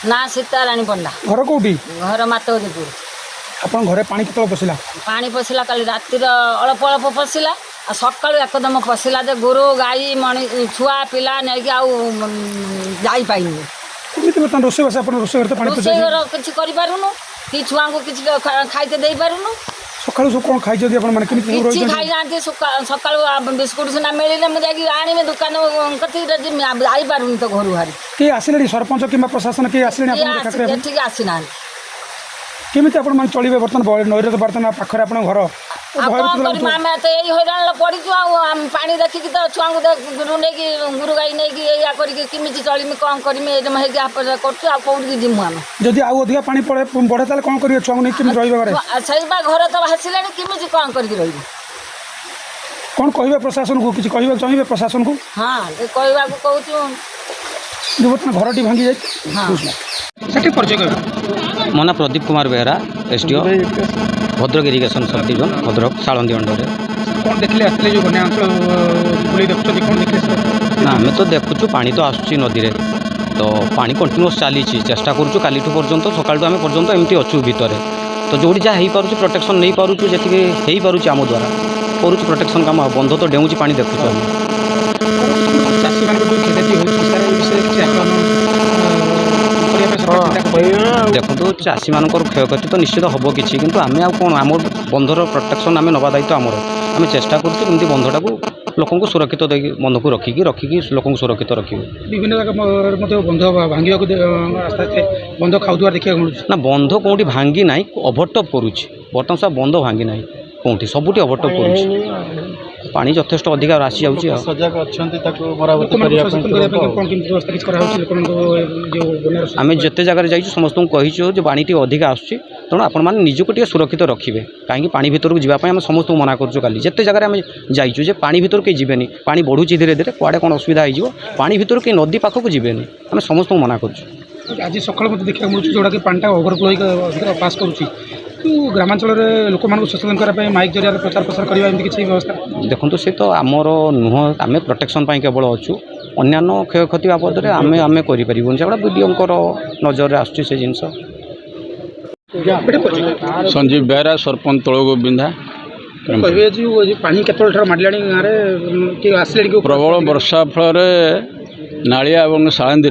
ना सीताराणी पंडा घर कौटी घर मातोदीपुर आपन घरे पानी केतल पशिला पानी पशिला काली रातिर अल्प अल्प पशिला आ सकाळु एकदम पशिला जे गोरु गाई मणि छुआ पिला नहीं कि जाई पाइनी केमिति बर्तमान रोषे बस आपन रोषे घर तो पानी रोषे घर किछि करि पारुनु कि छुआ को किछि खाइते देई पारुनु सकाळु सब कोन खाइ जदी आपन माने केमिति सब किछि रहि खाइ जानते सकाळु बिस्कुट सिना मिलिले म जाकी आनिमे दुकान कति जाई पारुनु तो घरु हारी के आसिलेनी सरपंच किंबा प्रशासन के आसिलेनी आपन देखा ठीक आसिना केमिति आपन माने चलिबे बर्तमान नईर बर्तमान पाखरे आपन घर आमे तो यही हैरान पड़ीचु पानी देखिकी तो छुआ को नहीं गुरु गाई नहीं या करमी चलमी कौन करमी कौटी जिमु आम जदि आउ अधिक पानी पड़े बढ़े ताले कौन करिए छुआ नहीं केमिति रहिबे घरे सहीबा घर तो भासिले केमी कौन कर कौन कहबे प्रशासन को किछि कहबे चाहिए प्रशासन को हाँ कहवा कहूँ जो बर्तमान घरटी भांगी जाए हाँ सेठी परिचय कहबे मो ना Pradeep Kumar Behera SDO Bhadrak irrigation sub division Bhadrak Salandi under कौन देखले आसले जो बन्या अंचल बुले देखछथि कौन देखले ना आम तो देखुचु पानी तो आसुची नदी रे तो पानी कंटिन्यूस चली चेष्टा करूँ काली पर्यंत सकाळु आम पर्यंत एमती अच्छु भितर तो जोड़ी जहाँ हो पार्छ प्रोटेक्शन नहीं पार्छु जी हो पार्छ आम द्वारा करूँ प्रोटेक्शन काम बंध तो डेऊँच पानी देखुचु देखो चाषी मान क्षयक्षति तो निश्चित हम कि आम कौन आम बंधर प्रोटेक्शन आम नवा दायित्व आमर आम चेष्टा करुँ बंधटा को लोक सुरक्षित बंध को रखिकी लोक सुरक्षित रखिए विभिन्न जगह बंध भांगा बंध खाऊा देखा ना बंध कौटी भांगी ना ओभरटप करुच्ची बर्तमान सब बंध भांगी ना कौटी सबुठी ओभरटप कर पानी यथेष्ट अधिक आसी जाऊँगी आम जिते जगह जाइए समस्त कहीचु जो पानी अधिक आसूँ तेणु आपण मैंने निजक सुरक्षित रखिए कहीं पानी भितर को जावाई समस्त मना करूँ काली जिते जगह आम जाइचु जे पानी भितर कहीं जीवेनि पानी बढ़ुची धीरे धीरे कुआड़े कौन असुविधा हो पानी भितर कहीं नदी पाखक जीवेनि आम समस्त मना करूँ आज सकाल मत देखा मिलूँ जोड़ा कि पानी ओभरफ्लो पास करुँच ग्रामांचल लोक मान सचेतन करने माइक जरिया प्रचार प्रसार करने किसी व्यवस्था देखो सी तो आमर नुह आम प्रोटेक्शन केवल अच्छु अन्य क्षयक्षति बाबद आम आम करें से विडीओ नजर आसुँ से जिनस संजीव बेहरा सरपंच तलगो बिंधा प्रबल वर्षा फल नालिया और साळंदी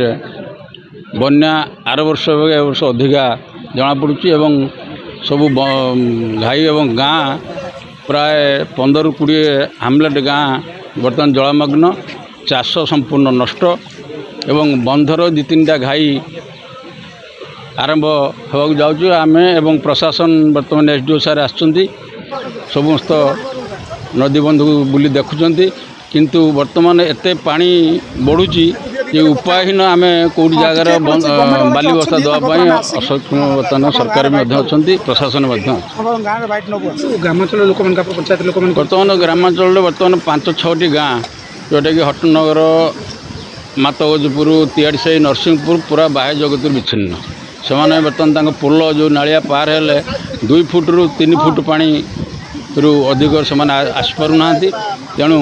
बन्या आर वर्ष ए वर्ष अधिका जना पड़ुची सबू घाई एवं गाँ प्राय 15-20 हामलेट गाँ बर्तमान जलमग्न चाष संपूर्ण नष्ट एवं बंधर 2-3टा घाई आरंभ होगा जाऊँ आम एवं प्रशासन बर्तमान एसडीओ सार आसुँच समस्त नदी बंध को बुली देखुंट किंतु वर्तमान एते पानी बढ़ुची ये उपायहीन आम कौटी जगार बाली बस्ता देवाई असक्षम बर्तमान सरकार अच्छा प्रशासन ग्रामांचल लोक पंचायत लोक बर्तमान ग्रामांचल बर्तमान 5-6टी गाँ जोटा कि हटनगर मातगजपुर तियाड़ीसाही नरसिंहपुर पूरा बाह्य जगत विच्छिन्न से बर्तमान पोल जो नालिया पार हेले 2 फुट रु 3 फुट पानी रु अधिक से आसपारूना तेणु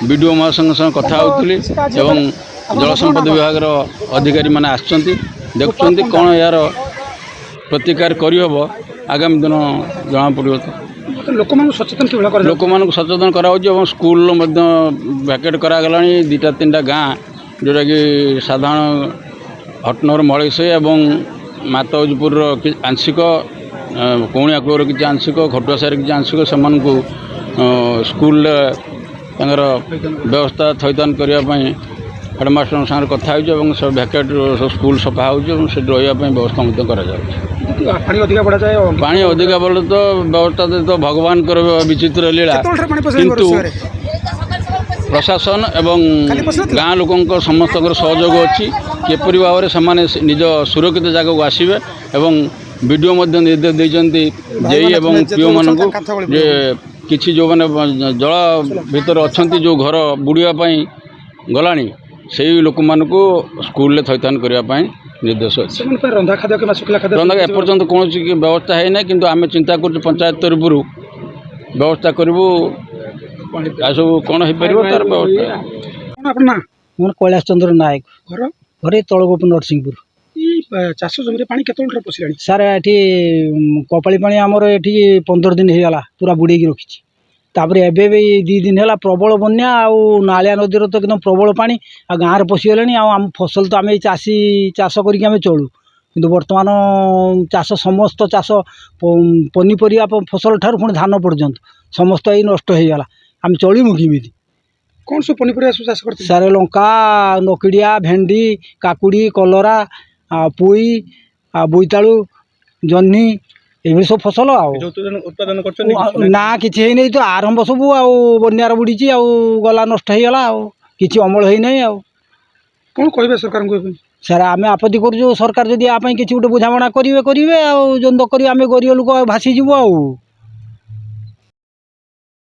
विडीओ महासंघ संग कथा होती एवं जल संपद विभाग अधिकारी मैंने आसुँच कौन यार प्रतिकार करहब आगामी दिन जना पड़ो तो लोक सचेतन लोक सचेतन कराऊँ स्कूल भैकेट करागला 2-3टा गाँ जोटा कि साधारण हटनगर मलेसाई एवं मातगजपुर आंशिक कौणिया कूर किसी आंशिक घटुआ सार किसी आंशिक से स्कूल व्यवस्था थैथान करने हेडमास्टर सागर कथा हो सब भैकेट स्कूल सफा हो रही व्यवस्था पानी अधिक बढ़े तो व्यवस्था तो भगवान विचित्र लीला किंतु प्रशासन एवं गाँ लोक समस्त सहयोग अच्छी किपरि भाव में से निज सुरक्षित जगह को आसवे एवं वीडियो निर्देश देते जेई एवं पीओ मान किसी जो मैंने जल भितर अच्छा जो घर बुड़ापी गला से लोक मान स्कूल थैथान करने निर्देश अच्छे रंधा खाद्य रंधा एपर्यंत कौन व्यवस्था है ना किंतु आम चिंता कर पंचायत तरफ व्यवस्था करूँ सब कौन हो पार तार व्यवस्था अपना मोर कैलाश चंद्र नायक घर तलगोप नरसिंहपुर ଚାଷ ଜମିରେ ପାଣି କେତେବେଳେ ପଶିଲାଣି? ସାର୍ ଏଠି କପାଳି ପାଣି ଆମର ଏଠି 15 ଦିନ ହେଇଗଲା ପୁରା ବୁଡ଼େଇକି ରଖିଛି। ତାପରେ ଏବେ ବି 2 ଦିନ ହେଲା ପ୍ରବଳ ବନ୍ୟା ଆଉ ନାଳିଆ ନଦୀର ତ ଏକଦମ ପ୍ରବଳ ପାଣି ଆଉ ଗାଁରେ ପଶିଗଲାଣି। ଆଉ ଆମ ଫସଲ ତ ଆମେ ଚାଷୀ ଚାଷ କରିକି ଆମେ ଚଳୁ, କିନ୍ତୁ ବର୍ତ୍ତମାନ ଚାଷ ସମସ୍ତ ଚାଷ ପନିପରିବା ଫସଲ ଠାରୁ ପୁଣି ଧାନ ପର୍ଯ୍ୟନ୍ତ ସମସ୍ତ ଏଇ ନଷ୍ଟ ହେଇଗଲା। ଆମେ ଚଳିମୁ କେମିତି? କ'ଣ ସବୁ ପନିପରିବା ସବୁ ଚାଷ କରିଥିଲେ? ସାର୍ ଲଙ୍କା, ନକିଡ଼ିଆ, ଭେଣ୍ଡି, କାକୁଡ଼ି, କଲରା, ପୋଇ, ବୋଇତାଳୁ, ଜହ୍ନି ଏଇଭଳି ସବୁ ଫସଲ। ଆଉ ଉତ୍ପାଦନ କରୁଛନ୍ତି? ନା କିଛି ହେଇନାହିଁ ତ, ଆରମ୍ଭ ସବୁ ଆଉ ବନ୍ୟାର ବୁଡ଼ିଛି ଆଉ ଗଲା ନଷ୍ଟ ହେଇଗଲା ଆଉ କିଛି ଅମଳ ହେଇନାହିଁ। ଆଉ କ'ଣ କହିବେ ସରକାରଙ୍କୁ? ସାର୍ ଆମେ ଆପତ୍ତି କରୁଛୁ, ସରକାର ଯଦି ଆ ପାଇଁ କିଛି ଗୋଟେ ବୁଝାମଣା କରିବେ ଆଉ ଯଦି ନ କରିବେ ଆମେ ଗରିବ ଲୋକ ଭାସିଯିବୁ ଆଉ।